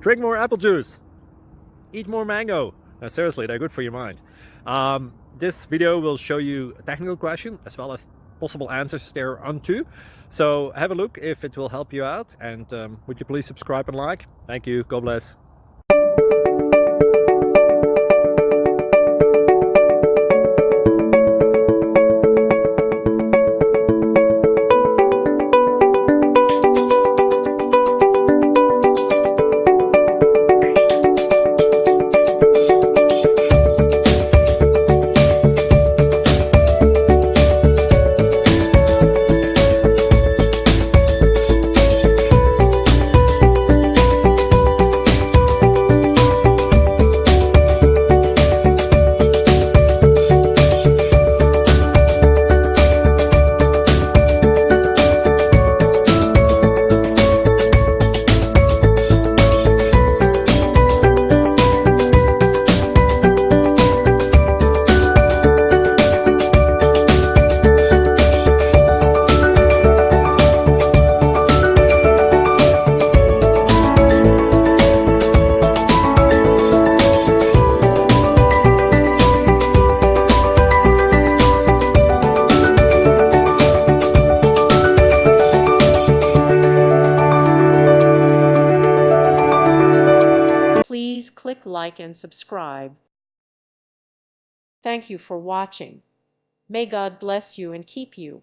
Drink more apple juice. Eat more mango. No, seriously, they're good for your mind. This video will show you a technical question as well as possible answers thereunto. So have a look if it will help you out, and would you please subscribe and like? Thank you. God bless. Please click like and subscribe. Thank you for watching. May God bless you and keep you.